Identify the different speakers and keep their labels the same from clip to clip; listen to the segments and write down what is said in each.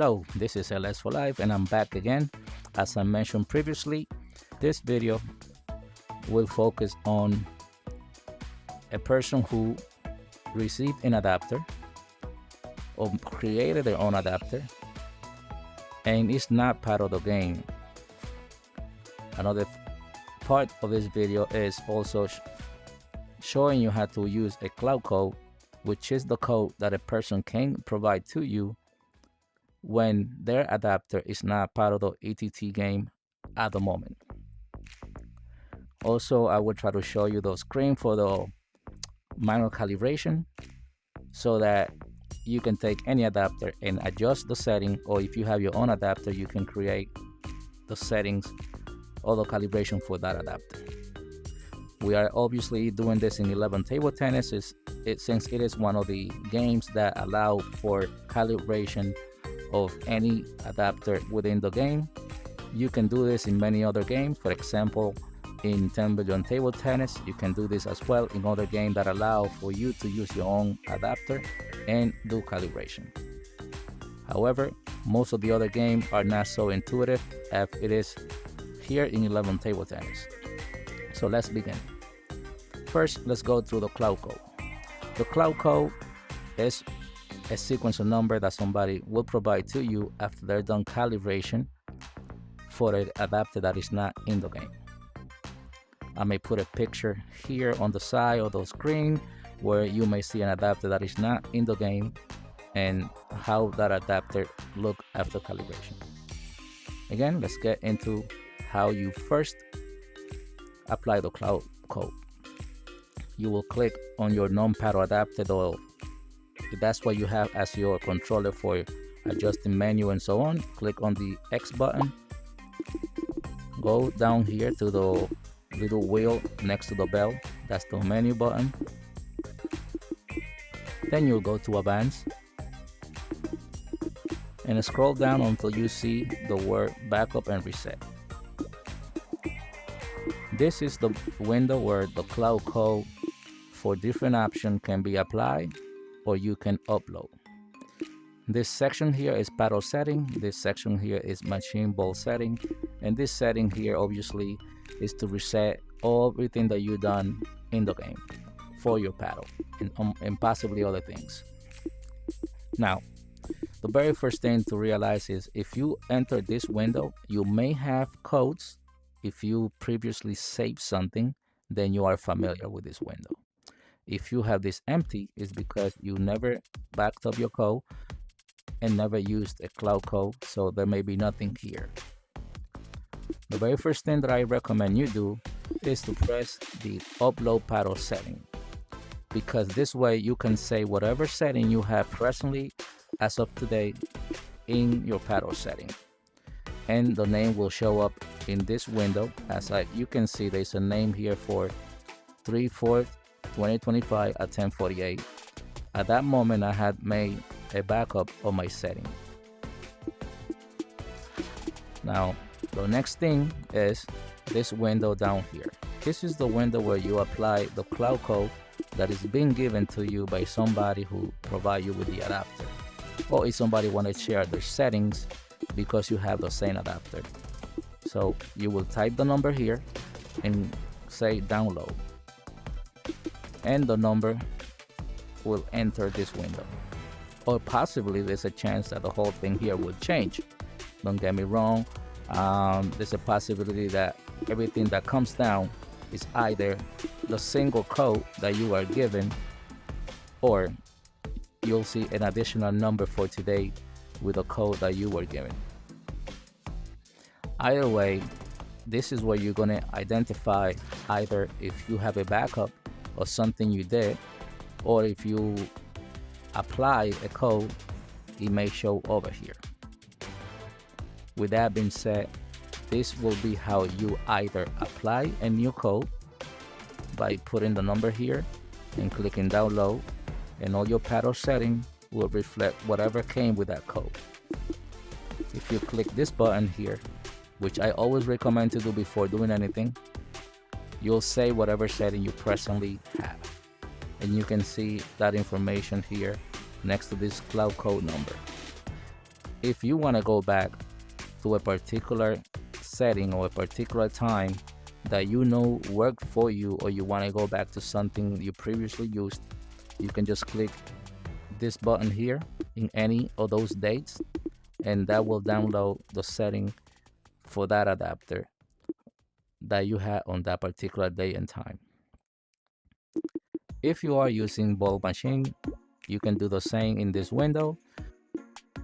Speaker 1: Hello, this is LS for Life and I'm back again. As I mentioned previously, this video will focus on a person who received an adapter or created their own adapter and is not part of the game. Another part of this video is also showing you how to use a cloud code, which is the code that a person can provide to you when their adapter is not part of the ETT game at the moment. Also, I will try to show you the screen for the manual calibration so that you can take any adapter and adjust the setting, or if you have your own adapter, you can create the settings or the calibration for that adapter. We are obviously doing this in 11 table tennis since it is one of the games that allow for calibration of any adapter within the game. You can do this in many other games. For example, in 10 billion table tennis, you can do this as well in other games that allow for you to use your own adapter and do calibration. However, most of the other games are not so intuitive as it is here in 11 table tennis. So let's begin. First, let's go through the cloud code. The cloud code is a sequence of number that somebody will provide to you after they're done calibration for an adapter that is not in the game. I may put a picture here on the side of the screen where you may see an adapter that is not in the game and how that adapter look after calibration. Again, let's get into how you first apply the cloud code. You will click on your non-paddle adapter, though that's what you have as your controller for adjusting menu and so on. Click on the X button, go down here to the little wheel next to the bell, that's the menu button. Then you'll go to advanced and scroll down until you see the word backup and reset. This is the window where the cloud code for different options can be applied or you can upload. This section here is paddle setting, this section here is machine ball setting, and this setting here obviously is to reset everything that you've done in the game for your paddle and possibly other things. Now, the very first thing to realize is if you enter this window, you may have codes. If you previously saved something, then you are familiar with this window. If you have this empty, it's because you never backed up your code and never used a cloud code, so there may be nothing here. The very first thing that I recommend you do is to press the upload paddle setting, because this way you can say whatever setting you have presently as of today in your paddle setting, and the name will show up in this window. As you can see, there's a name here for 3/4/2025 at 10:48. At that moment, I had made a backup of my setting. Now, the next thing is this window down here. This is the window where you apply the cloud code that is being given to you by somebody who provide you with the adapter, or if somebody want to share their settings because you have the same adapter. So you will type the number here and say download, and the number will enter this window. Or possibly there's a chance that the whole thing here will change. Don't get me wrong, there's a possibility that everything that comes down is either the single code that you are given, or you'll see an additional number for today with a code that you were given. Either way, this is where you're going to identify either if you have a backup or something you did, or if you apply a code, it may show over here. With that being said, this will be how you either apply a new code by putting the number here and clicking download, and all your paddle setting will reflect whatever came with that code. If you click this button here, which I always recommend to do before doing anything, you'll say whatever setting you presently have, and you can see that information here next to this cloud code number. if you want to go back to a particular setting or a particular time that you know worked for you, or you want to go back to something you previously used, you can just click this button here in any of those dates, and that will download the setting for that adapter that you had on that particular day and time. If you are using bulb machine, you can do the same in this window.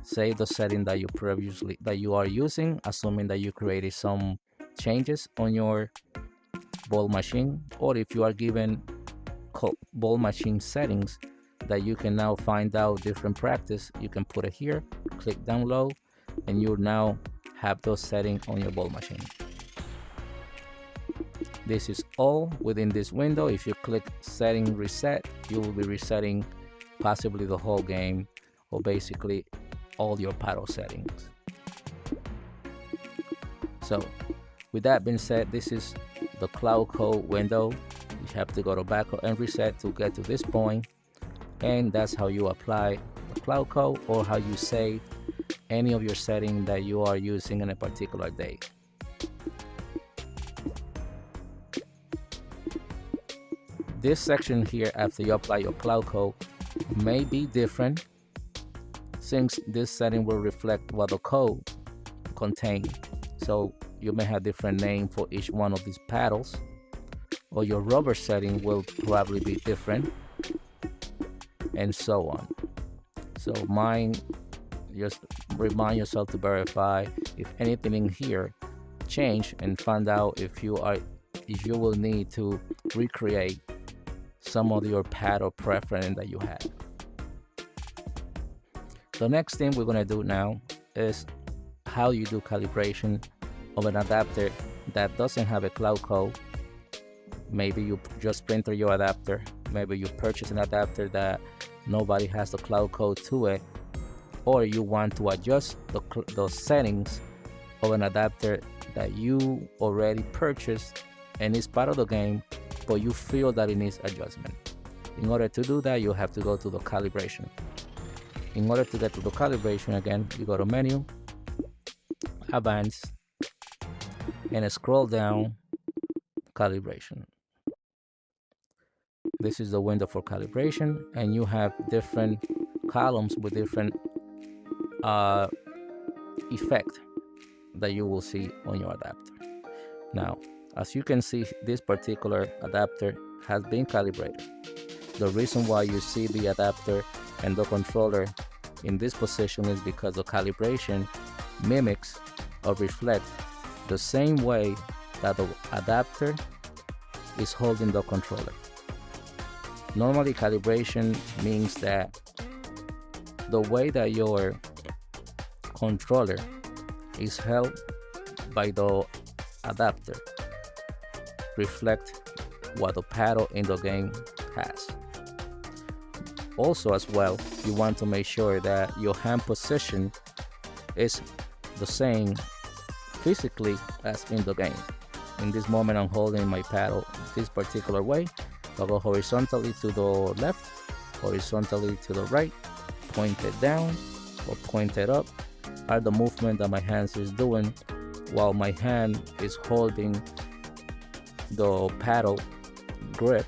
Speaker 1: Save the setting that you are using, assuming that you created some changes on your bulb machine, or if you are given bulb machine settings that you can now find out different practice, you can put it here, click download, and you now have those settings on your bulb machine. This is all within this window. If you click setting reset, you will be resetting possibly the whole game, or basically all your paddle settings. So with that being said, this is the cloud code window. You have to go to backup and reset to get to this point, and that's how you apply the cloud code, or how you save any of your settings that you are using in a particular day. This section here, after you apply your cloud code, may be different, since this setting will reflect what the code contains. So you may have different name for each one of these paddles, or your rubber setting will probably be different, and so on. So just remind yourself to verify if anything in here change, and find out if you will need to recreate some of your paddle preference that you had. The next thing we're going to do now is how you do calibration of an adapter that doesn't have a cloud code. Maybe you just printed your adapter, maybe you purchase an adapter that nobody has the cloud code to it, or you want to adjust the settings of an adapter that you already purchased and is part of the game, but you feel that it needs adjustment. In order to do that, you have to go to the calibration. In order to get to the calibration, again, you go to menu, advanced, and scroll down, calibration. This is the window for calibration, and you have different columns with different effect that you will see on your adapter. Now, as you can see, this particular adapter has been calibrated. The reason why you see the adapter and the controller in this position is because the calibration mimics or reflects the same way that the adapter is holding the controller. Normally, calibration means that the way that your controller is held by the adapter reflect what the paddle in the game has. Also, as well, you want to make sure that your hand position is the same physically as in the game. In this moment, I'm holding my paddle this particular way. I'll go horizontally to the left, horizontally to the right, pointed down or pointed up are the movement that my hands is doing while my hand is holding the paddle grip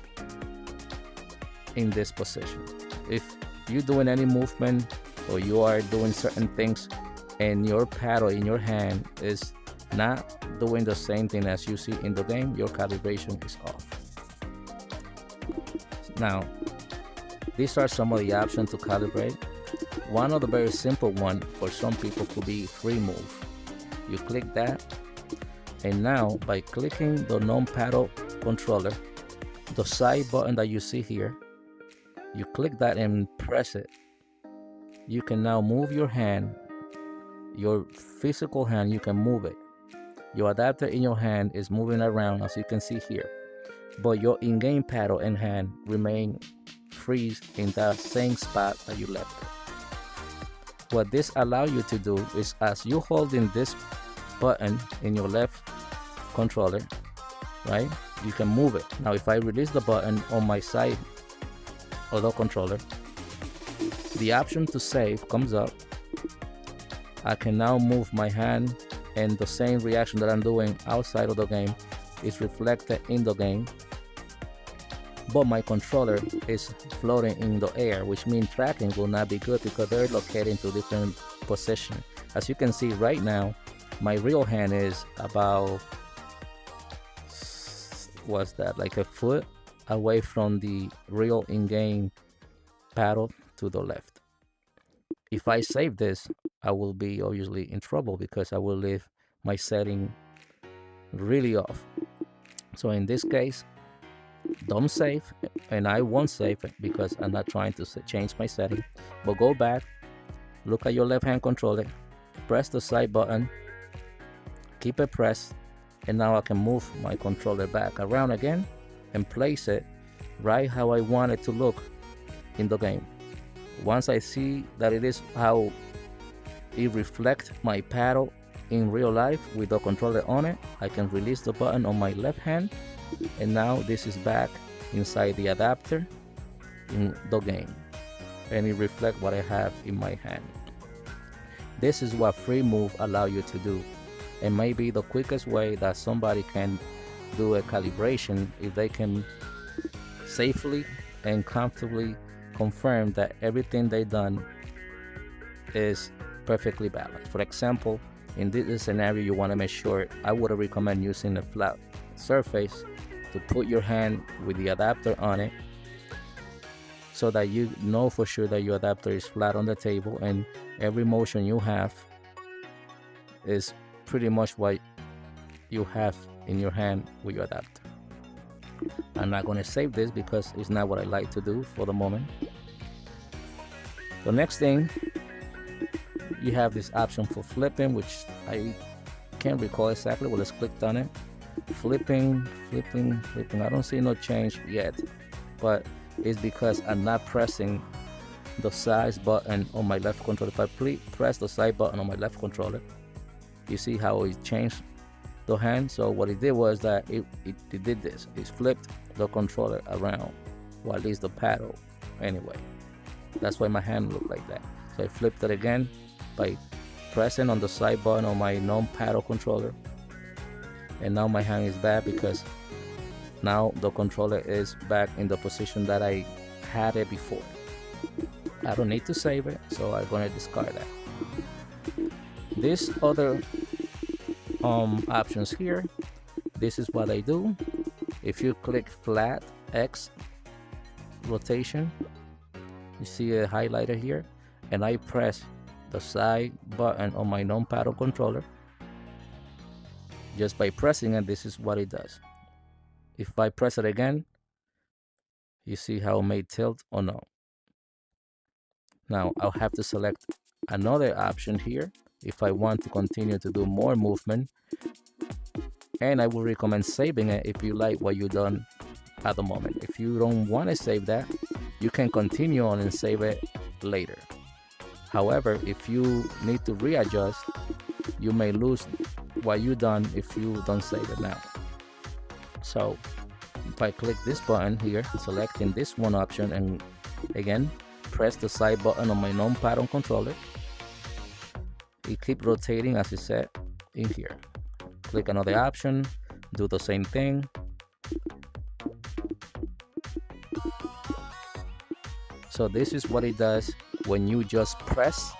Speaker 1: in this position. If you're doing any movement or you are doing certain things and your paddle in your hand is not doing the same thing as you see in the game, your calibration is off. Now, these are some of the options to calibrate. One of the very simple one for some people could be free move. You click that, and now by clicking the non-paddle controller, the side button that you see here, you click that and press it. You can now move your hand, your physical hand, you can move it. Your adapter in your hand is moving around, as you can see here, but your in-game paddle and hand remain freeze in the same spot that you left it. What this allows you to do is, as you holding this button in your left controller, right, you can move it. Now if I release the button on my side of the controller, the option to save comes up, I can now move my hand, and the same reaction that I'm doing outside of the game is reflected in the game, but my controller is floating in the air, which means tracking will not be good because they're located into different positions. As you can see right now, my real hand is about, what's that, like a foot away from the real in-game paddle to the left. If I save this, I will be obviously in trouble because I will leave my setting really off. So in this case, don't save, and I won't save it because I'm not trying to change my setting. But go back, look at your left hand controller, press the side button, keep it pressed, and now I can move my controller back around again and place it right how I want it to look in the game. Once I see that it is how it reflects my paddle in real life with the controller on it, I can release the button on my left hand, and now this is back inside the adapter in the game, and it reflects what I have in my hand. This is what free move allow you to do, and maybe the quickest way that somebody can do a calibration if they can safely and comfortably confirm that everything they done is perfectly balanced. For example, in this scenario, you want to make sure, I would recommend using a flat surface to put your hand with the adapter on it, so that you know for sure that your adapter is flat on the table and every motion you have is pretty much what you have in your hand with your adapter. I'm not going to save this because it's not what I like to do for the moment. The next thing, you have this option for flipping, which I can't recall exactly, but let's click on it. Flipping. I don't see no change yet, but it's because I'm not pressing the side button on my left controller. If I press the side button on my left controller, you see how it changed the hand. So what it did was that it did this. It flipped the controller around, or at least the paddle anyway. That's why my hand looked like that. So I flipped it again by pressing on the side button on my non-paddle controller, and now my hand is back because now the controller is back in the position that I had it before. I don't need to save it, so I'm gonna discard that. This other options here, this is what I do. If you click flat X rotation, you see a highlighter here, and I press the side button on my non-paddle controller. Just by pressing it, this is what it does. If I press it again, you see how it may tilt or no. Now I'll have to select another option here if I want to continue to do more movement, and I will recommend saving it if you like what you've done at the moment. If you don't want to save that, you can continue on and save it later. However, if you need to readjust, you may lose what you've done if you don't save it now. So if I click this button here, selecting this one option, and again press the side button on my non-paddle controller, it keeps rotating as it said in here. Click another option, do the same thing. So this is what it does when you just press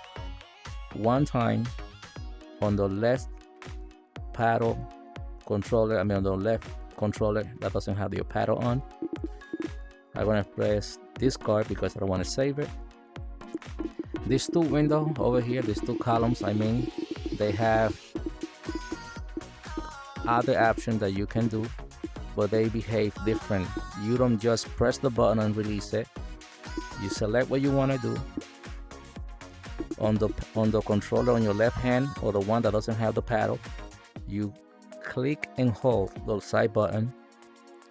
Speaker 1: one time on the left paddle controller, on the left controller that doesn't have your paddle on. I'm gonna press discard because I don't want to save it. These two windows over here, these two columns, they have other options that you can do, but they behave different. You don't just press the button and release it. You select what you want to do on the controller on your left hand, or the one that doesn't have the paddle. You click and hold the side button,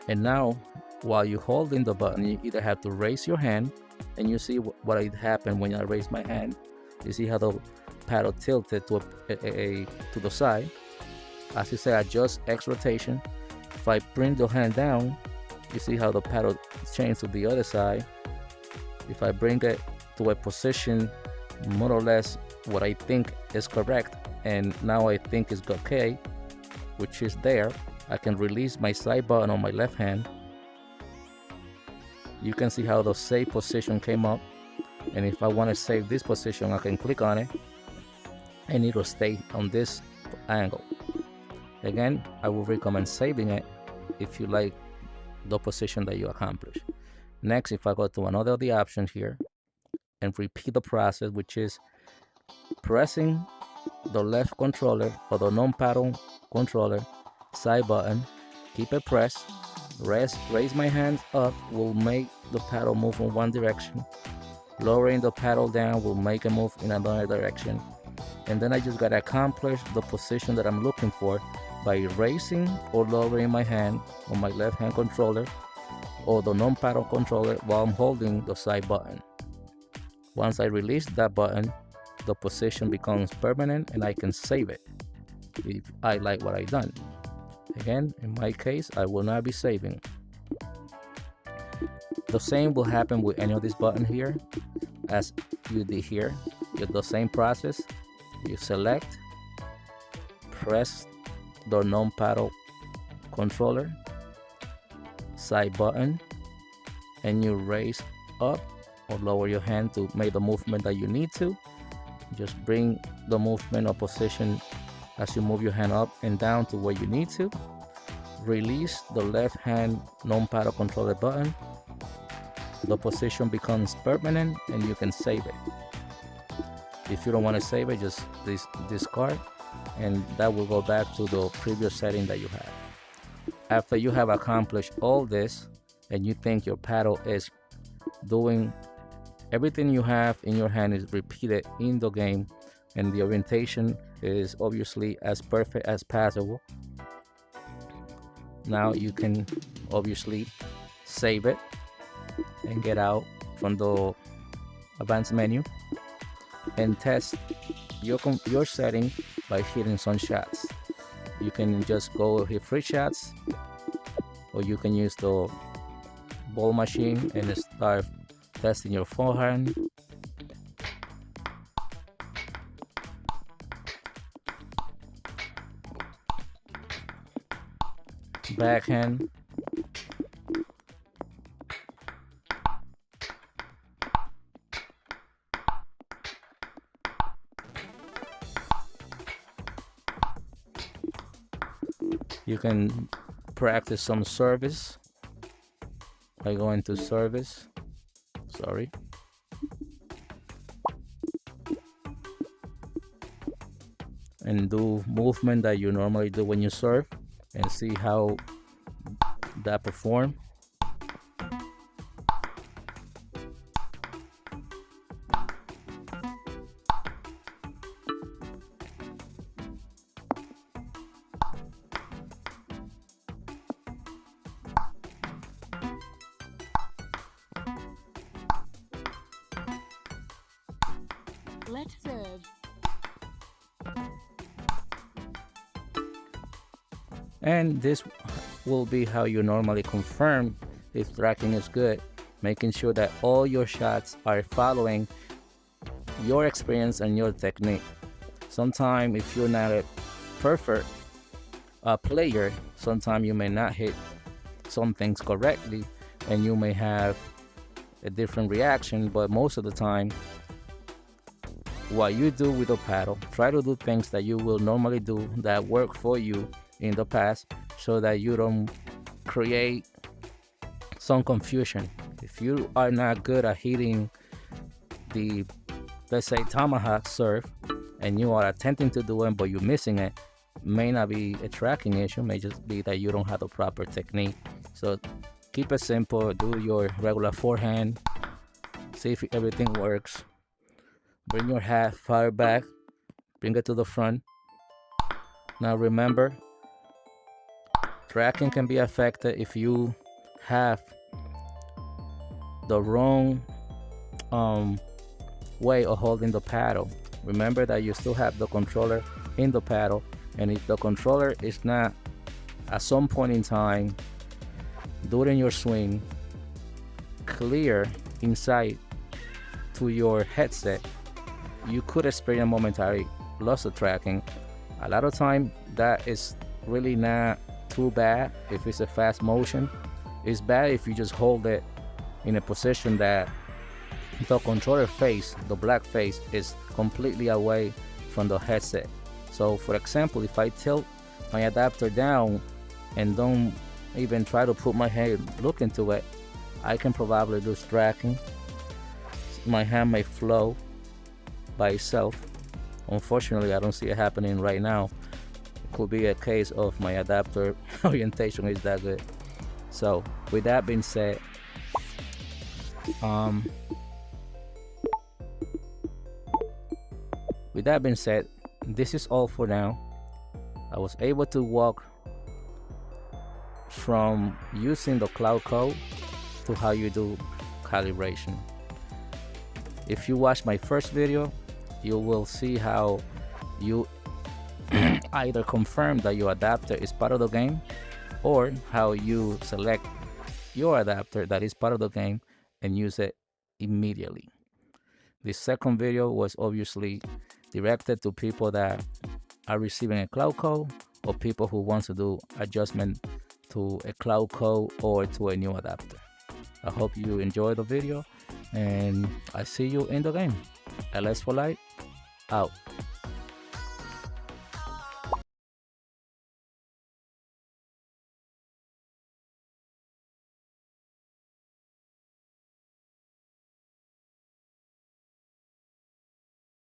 Speaker 1: and now while you're holding the button, you either have to raise your hand, and you see what happened when I raise my hand. You see how the paddle tilted to the side. As you say, adjust X rotation. If I bring the hand down, you see how the paddle changed to the other side. If I bring it to a position more or less what I think is correct, and now I think is okay, which is there. I can release my side button on my left hand. You can see how the save position came up, and if I want to save this position, I can click on it and it'll stay on this angle. Again, I will recommend saving it if you like the position that you accomplish. Next, if I go to another of the options here and repeat the process, which is pressing the left controller or the non-paddle controller side button, keep it pressed, raise my hands up will make the paddle move in one direction, lowering the paddle down will make it move in another direction, and then I just gotta accomplish the position that I'm looking for by raising or lowering my hand on my left hand controller or the non-paddle controller while I'm holding the side button. Once I release that button, the position becomes permanent and I can save it if I like what I done. Again, in my case, I will not be saving. The same will happen with any of these buttons here as you did here. With the same process, you select, press the non-paddle controller side button, and you raise up or lower your hand to make the movement that you need to. Just bring the movement or position as you move your hand up and down to where you need to. Release the left hand non-paddle controller button. The position becomes permanent and you can save it. If you don't want to save it, just discard, and that will go back to the previous setting that you have. After you have accomplished all this and you think your paddle is doing everything you have in your hand is repeated in the game, and the orientation is obviously as perfect as possible, now you can obviously save it and get out from the advanced menu and test your setting by hitting some shots. You can just go hit free shots, or you can use the ball machine and start testing your forehand, backhand, you can practice some service by going to service, and do movement that you normally do when you serve and see how that perform.
Speaker 2: Let's serve.
Speaker 1: And this will be how you normally confirm if tracking is good, making sure that all your shots are following your experience and your technique. Sometimes if you're not a perfect player, sometimes you may not hit some things correctly and you may have a different reaction, but most of the time what you do with the paddle, try to do things that you will normally do that work for you in the past, so that you don't create some confusion. If you are not good at hitting the, let's say, tomahawk serve, and you are attempting to do it but you're missing it, may not be a tracking issue, may just be that you don't have the proper technique. So keep it simple, do your regular forehand, see if everything works. Bring your hat far back, bring it to the front. Now remember, tracking can be affected if you have the wrong way of holding the paddle. Remember that you still have the controller in the paddle, and if the controller is not at some point in time during your swing clear inside to your headset, you could experience momentary loss of tracking. A lot of time that is really not too bad if it's a fast motion. It's bad if you just hold it in a position that the controller face, the black face, is completely away from the headset. So for example, if I tilt my adapter down and don't even try to put my head look into it, I can probably lose tracking. My hand may flow by itself. Unfortunately, I don't see it happening right now. It could be a case of my adapter orientation is that good. So with that being said, um, this is all for now. I was able to walk from using the cloud code to how you do calibration. If you watch my first video, you will see how you either confirm that your adapter is part of the game, or how you select your adapter that is part of the game and use it immediately. The second video was obviously directed to people that are receiving a cloud code, or people who want to do adjustment to a cloud code or to a new adapter. I hope you enjoyed the video, and I see you in the game. LS for Life, out.